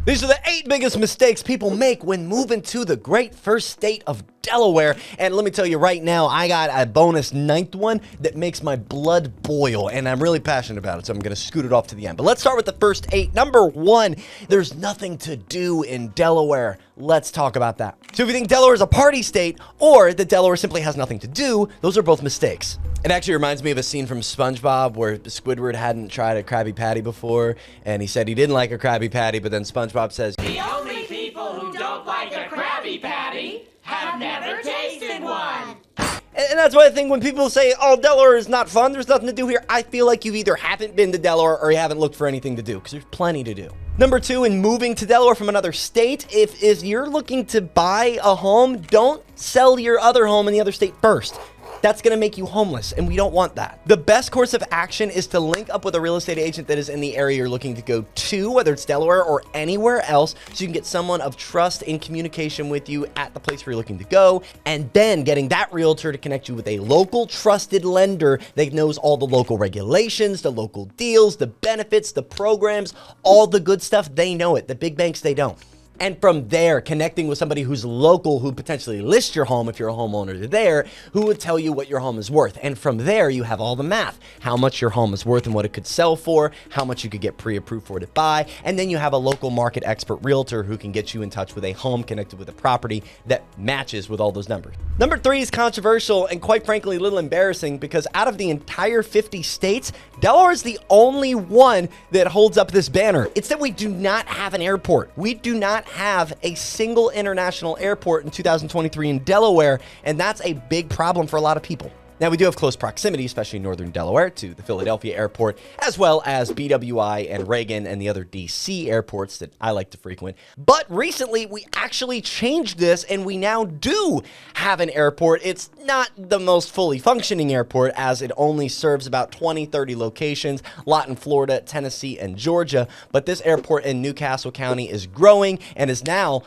These are the 8 biggest mistakes people make when moving to the great first state of Delaware. And let me tell you right now, I got a bonus 9th one that makes my blood boil, and I'm really passionate about it, so I'm going to scoot it off to the end. But let's start with the first 8. Number 1, there's nothing to do in Delaware. Let's talk about that. So if you think Delaware is a party state or that Delaware simply has nothing to do, those are both mistakes. It actually reminds me of a scene from SpongeBob where Squidward hadn't tried a Krabby Patty before, and he said he didn't like a Krabby Patty, but then SpongeBob says, "The only people who don't like a Krabby Patty have never tasted one." And that's why I think when people say, oh, Delaware is not fun, there's nothing to do here, I feel like you either haven't been to Delaware or you haven't looked for anything to do, because there's plenty to do. Number 2, in moving to Delaware from another state, if you're looking to buy a home, don't sell your other home in the other state first. That's going to make you homeless, and we don't want that. The best course of action is to link up with a real estate agent that is in the area you're looking to go to, whether it's Delaware or anywhere else, so you can get someone of trust in communication with you at the place where you're looking to go, and then getting that realtor to connect you with a local trusted lender that knows all the local regulations, the local deals, the benefits, the programs, all the good stuff. They know it. The big banks, they don't. And from there, connecting with somebody who's local, who potentially lists your home if you're a homeowner there, who would tell you what your home is worth. And from there, you have all the math, how much your home is worth and what it could sell for, how much you could get pre-approved for to buy. And then you have a local market expert realtor who can get you in touch with a home connected with a property that matches with all those numbers. Number 3 is controversial and quite frankly, a little embarrassing because out of the entire 50 states, Delaware is the only one that holds up this banner. It's that we do not have an airport. We do not have a single international airport in 2023 in Delaware, and that's a big problem for a lot of people. Now, we do have close proximity, especially in northern Delaware, to the Philadelphia airport, as well as BWI and Reagan and the other DC airports that I like to frequent. But recently, we actually changed this, and we now do have an airport. It's not the most fully functioning airport, as it only serves about 20, 30 locations, a lot in Florida, Tennessee, and Georgia. But this airport in Newcastle County is growing and is now,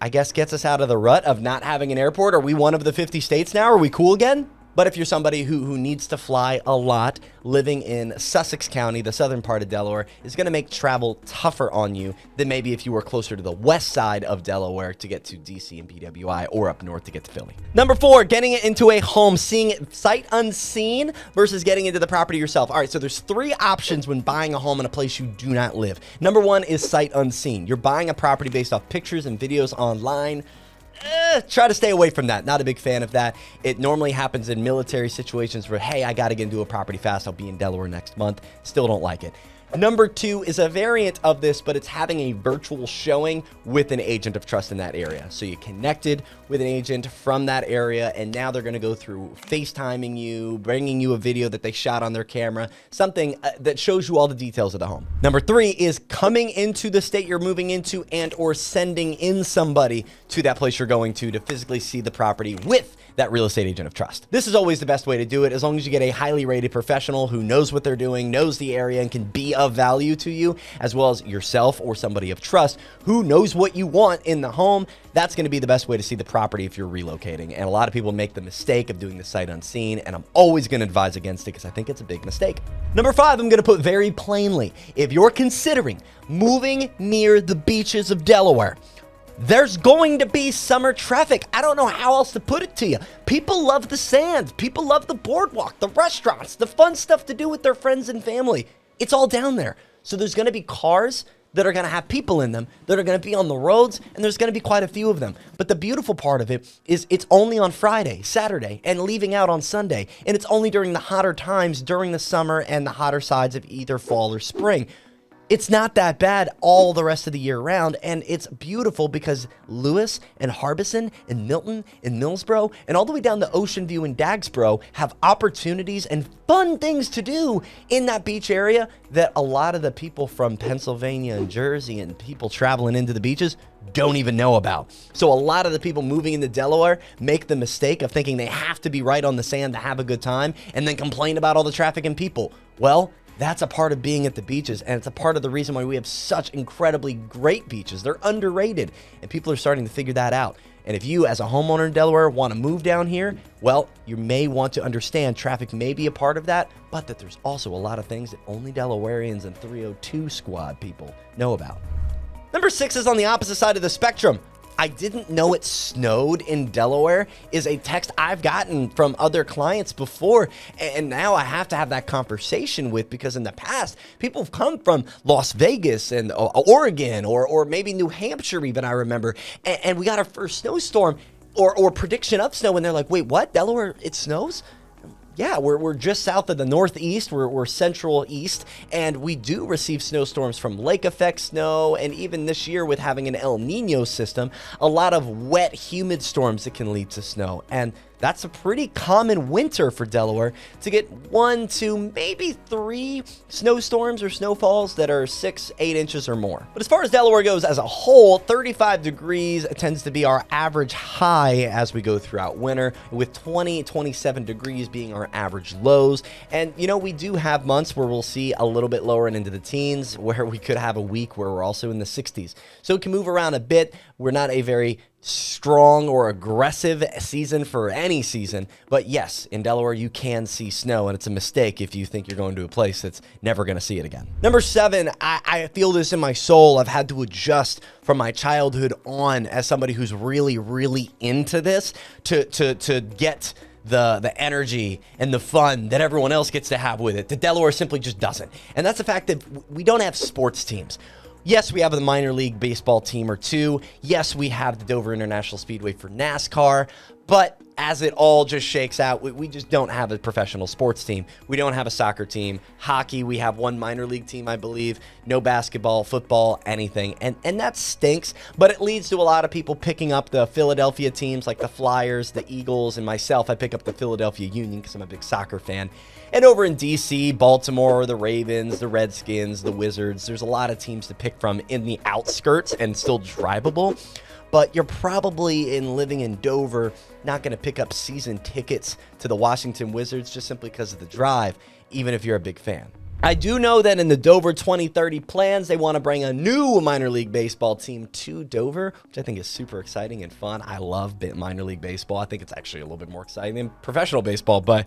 I guess, gets us out of the rut of not having an airport. Are we one of the 50 states now? Are we cool again? But if you're somebody who needs to fly a lot, living in Sussex County, the southern part of Delaware, is going to make travel tougher on you than maybe if you were closer to the west side of Delaware to get to DC and BWI, or up north to get to Philly. Number 4, getting it into a home, seeing it sight unseen versus getting into the property yourself. All right, so there's 3 options when buying a home in a place you do not live. Number 1 is sight unseen. You're buying a property based off pictures and videos online. Try to stay away from that. Not a big fan of that. It normally happens in military situations where, hey, I got to get into a property fast. I'll be in Delaware next month. Still don't like it. Number 2 is a variant of this, but it's having a virtual showing with an agent of trust in that area. So you connected with an agent from that area, and now they're going to go through FaceTiming you, bringing you a video that they shot on their camera, something that shows you all the details of the home. Number 3 is coming into the state you're moving into and or sending in somebody to that place you're going to physically see the property with that real estate agent of trust. This is always the best way to do it, as long as you get a highly rated professional who knows what they're doing, knows the area, and can be of value to you, as well as yourself or somebody of trust who knows what you want in the home. That's going to be the best way to see the property if you're relocating. And a lot of people make the mistake of doing the sight unseen, and I'm always going to advise against it because I think it's a big mistake. Number 5, I'm going to put very plainly, if you're considering moving near the beaches of Delaware, there's going to be summer traffic. I don't know how else to put it to you. People love the sand. People love the boardwalk, the restaurants, the fun stuff to do with their friends and family. It's all down there. So there's going to be cars that are going to have people in them that are going to be on the roads, and there's going to be quite a few of them. But the beautiful part of it is it's only on Friday, Saturday, and leaving out on Sunday. And it's only during the hotter times during the summer and the hotter sides of either fall or spring. It's not that bad all the rest of the year round, and it's beautiful because Lewis and Harbison and Milton and Millsboro and all the way down to Ocean View and Dagsboro have opportunities and fun things to do in that beach area that a lot of the people from Pennsylvania and Jersey and people traveling into the beaches don't even know about. So a lot of the people moving into Delaware make the mistake of thinking they have to be right on the sand to have a good time and then complain about all the traffic and people. Well, that's a part of being at the beaches, and it's a part of the reason why we have such incredibly great beaches. They're underrated, and people are starting to figure that out. And if you, as a homeowner in Delaware, want to move down here, well, you may want to understand traffic may be a part of that, but that there's also a lot of things that only Delawareans and 302 squad people know about. Number 6 is on the opposite side of the spectrum. I didn't know it snowed in Delaware is a text I've gotten from other clients before, and now I have to have that conversation with, because in the past, people have come from Las Vegas and Oregon or maybe New Hampshire even, I remember, and we got our first snowstorm or prediction of snow, and they're like, wait, what? Delaware, it snows? Yeah, we're just south of the Northeast. We're central east, and we do receive snowstorms from lake effect snow, and even this year with having an El Nino system, a lot of wet, humid storms that can lead to snow. And that's a pretty common winter for Delaware to get 1 to maybe 3 snowstorms or snowfalls that are 6, 8 inches or more. But as far as Delaware goes as a whole, 35 degrees tends to be our average high as we go throughout winter, with 20, 27 degrees being our average lows. And, you know, we do have months where we'll see a little bit lower and into the teens, where we could have a week where we're also in the 60s. So it can move around a bit. We're not a very strong or aggressive season for any season, but yes, in Delaware you can see snow, and it's a mistake if you think you're going to a place that's never going to see it again. Number 7, I feel this in my soul. I've had to adjust from my childhood on as somebody who's really into this to get the energy and the fun that everyone else gets to have with it. The Delaware simply just doesn't, and that's the fact that we don't have sports teams. Yes, we have a minor league baseball team or two. Yes, we have the Dover International Speedway for NASCAR. But as it all just shakes out, we just don't have a professional sports team. We don't have a soccer team. Hockey, we have one minor league team, I believe. No basketball, football, anything. And that stinks, but it leads to a lot of people picking up the Philadelphia teams like the Flyers, the Eagles, and myself. I pick up the Philadelphia Union because I'm a big soccer fan. And over in D.C., Baltimore, the Ravens, the Redskins, the Wizards, there's a lot of teams to pick from in the outskirts and still drivable. But you're probably, living in Dover, not going to pick up season tickets to the Washington Wizards just simply because of the drive, even if you're a big fan. I do know that in the Dover 2030 plans, they want to bring a new minor league baseball team to Dover, which I think is super exciting and fun. I love minor league baseball. I think it's actually a little bit more exciting than professional baseball, but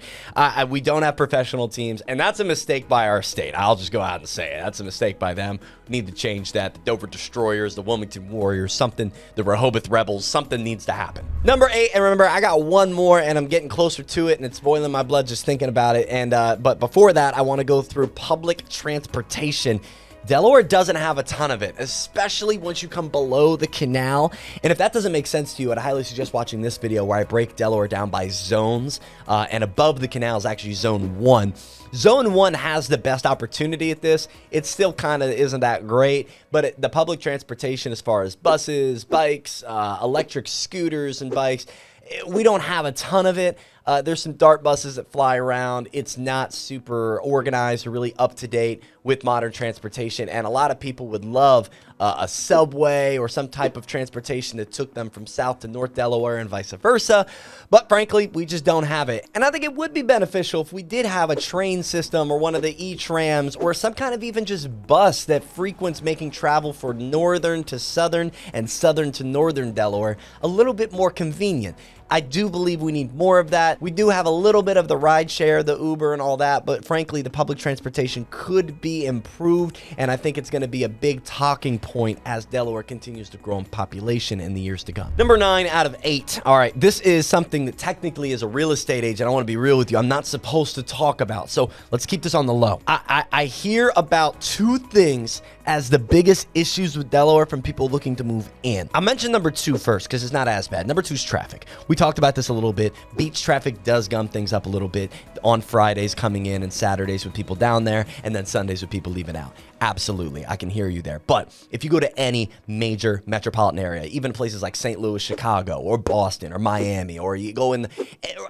we don't have professional teams, and that's a mistake by our state. I'll just go out and say it. That's a mistake by them. We need to change that. The Dover Destroyers, the Wilmington Warriors, something, the Rehoboth Rebels, something needs to happen. Number 8, and remember, I got one more, and I'm getting closer to it, and it's boiling my blood just thinking about it. And but before that, I want to go through public transportation. Delaware doesn't have a ton of it, especially once you come below the canal. And if that doesn't make sense to you, I'd highly suggest watching this video where I break Delaware down by zones. And above the canal is actually zone 1. Zone 1 has the best opportunity at this. It still kind of isn't that great, but the public transportation as far as buses, bikes, electric scooters and bikes, we don't have a ton of it. There's some DART buses that fly around. It's not super organized or really up to date with modern transportation. And a lot of people would love a subway or some type of transportation that took them from South to North Delaware and vice versa. But frankly, we just don't have it. And I think it would be beneficial if we did have a train system or one of the E-trams or some kind of even just bus that frequents making travel for northern to southern and southern to northern Delaware a little bit more convenient. I do believe we need more of that. We do have a little bit of the ride share, the Uber and all that, but frankly, the public transportation could be improved, and I think it's going to be a big talking point as Delaware continues to grow in population in the years to come. Number 9 out of 8. All right, this is something that technically as a real estate agent, I want to be real with you, I'm not supposed to talk about, so let's keep this on the low. I hear about 2 things as the biggest issues with Delaware from people looking to move in. I'll mention number 2 first because it's not as bad. Number 2 is traffic. We talked about this a little bit. Beach traffic does gum things up a little bit on Fridays coming in and Saturdays with people down there, and then Sundays with people leaving out. Absolutely, I can hear you there. But if you go to any major metropolitan area, even places like St. Louis, Chicago, or Boston, or Miami, or you go in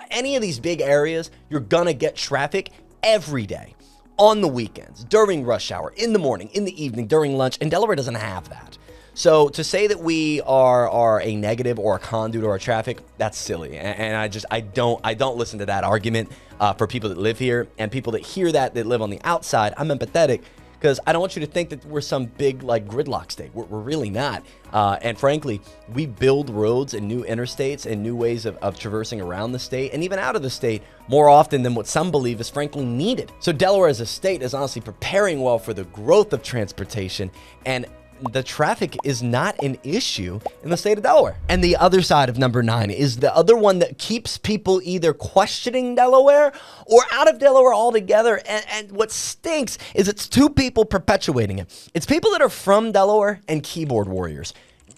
any of these big areas, you're gonna get traffic every day. On the weekends, during rush hour, in the morning, in the evening, during lunch, and Delaware doesn't have that. So to say that we are a negative or a conduit or a traffic, that's silly. And I don't listen to that argument for people that live here, and people that hear that live on the outside. I'm empathetic because I don't want you to think that we're some big like gridlock state. We're really not. And frankly, we build roads and new interstates and new ways of traversing around the state and even out of the state more often than what some believe is frankly needed. So Delaware as a state is honestly preparing well for the growth of transportation, and the traffic is not an issue in the state of Delaware. And the other side of number 9 is the other one that keeps people either questioning Delaware or out of Delaware altogether. And what stinks is it's two people perpetuating it. It's people that are from Delaware and keyboard warriors.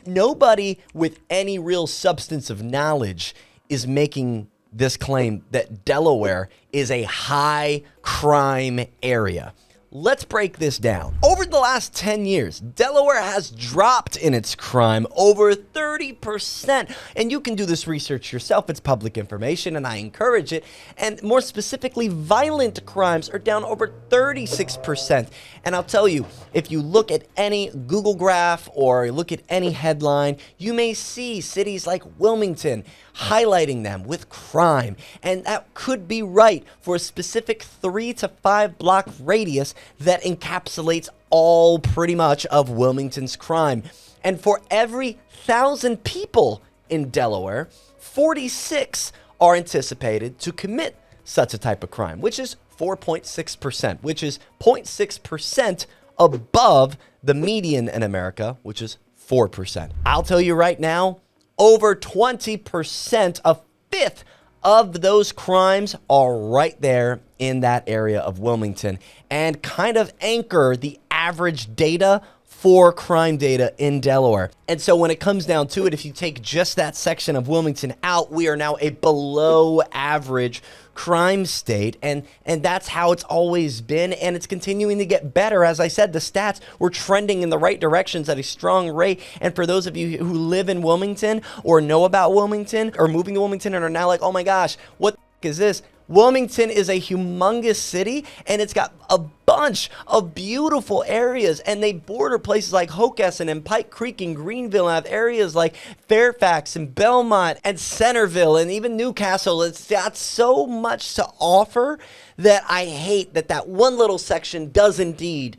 Nobody with any real substance of knowledge is making this claim that Delaware is a high crime area. Let's break this down. Over the last 10 years, Delaware has dropped in its crime over 30%. And you can do this research yourself. It's public information, and I encourage it. And more specifically, violent crimes are down over 36%. And I'll tell you, if you look at any Google graph or look at any headline, you may see cities like Wilmington highlighting them with crime. And that could be right for a specific 3 to 5 block radius that encapsulates all pretty much of Wilmington's crime. And for every 1,000 people in Delaware, 46 are anticipated to commit such a type of crime, which is 4.6%, which is 0.6% above the median in America, which is 4%. I'll tell you right now, over 20%, a fifth of those crimes are right there in that area of Wilmington and kind of anchor the average data for crime data in Delaware. And so when it comes down to it, if you take just that section of Wilmington out, we are now a below average crime state, and that's how it's always been, and it's continuing to get better. As I said, the stats were trending in the right directions at a strong rate. And for those of you who live in Wilmington or know about Wilmington or moving to Wilmington and are now like, oh my gosh, what the is this? Wilmington is a humongous city, and it's got a bunch of beautiful areas, and they border places like Hockessin and Pike Creek and Greenville, and have areas like Fairfax and Belmont and Centerville and even Newcastle. It's got so much to offer that I hate that one little section does indeed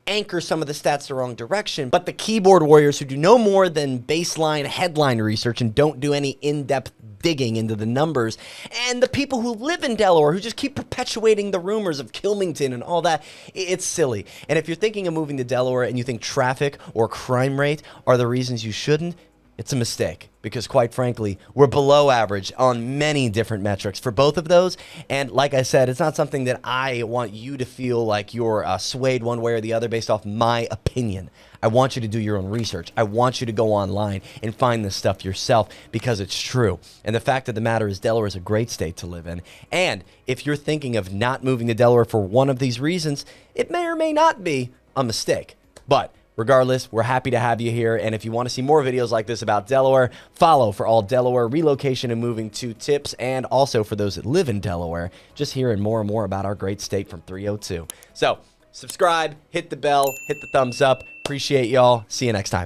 anchor some of the stats the wrong direction. But the keyboard warriors who do no more than baseline headline research and don't do any in-depth digging into the numbers, and the people who live in Delaware who just keep perpetuating the rumors of Kilmington and all that, it's silly. And if you're thinking of moving to Delaware and you think traffic or crime rate are the reasons you shouldn't, it's a mistake, because quite frankly, we're below average on many different metrics for both of those. And like I said, it's not something that I want you to feel like you're swayed one way or the other based off my opinion. I want you to do your own research. I want you to go online and find this stuff yourself, because it's true. And the fact of the matter is, Delaware is a great state to live in. And if you're thinking of not moving to Delaware for one of these reasons, it may or may not be a mistake. But regardless, we're happy to have you here. And if you want to see more videos like this about Delaware, follow for all Delaware relocation and moving to tips. And also for those that live in Delaware, just hearing more and more about our great state from 302. So subscribe, hit the bell, hit the thumbs up. Appreciate y'all. See you next time.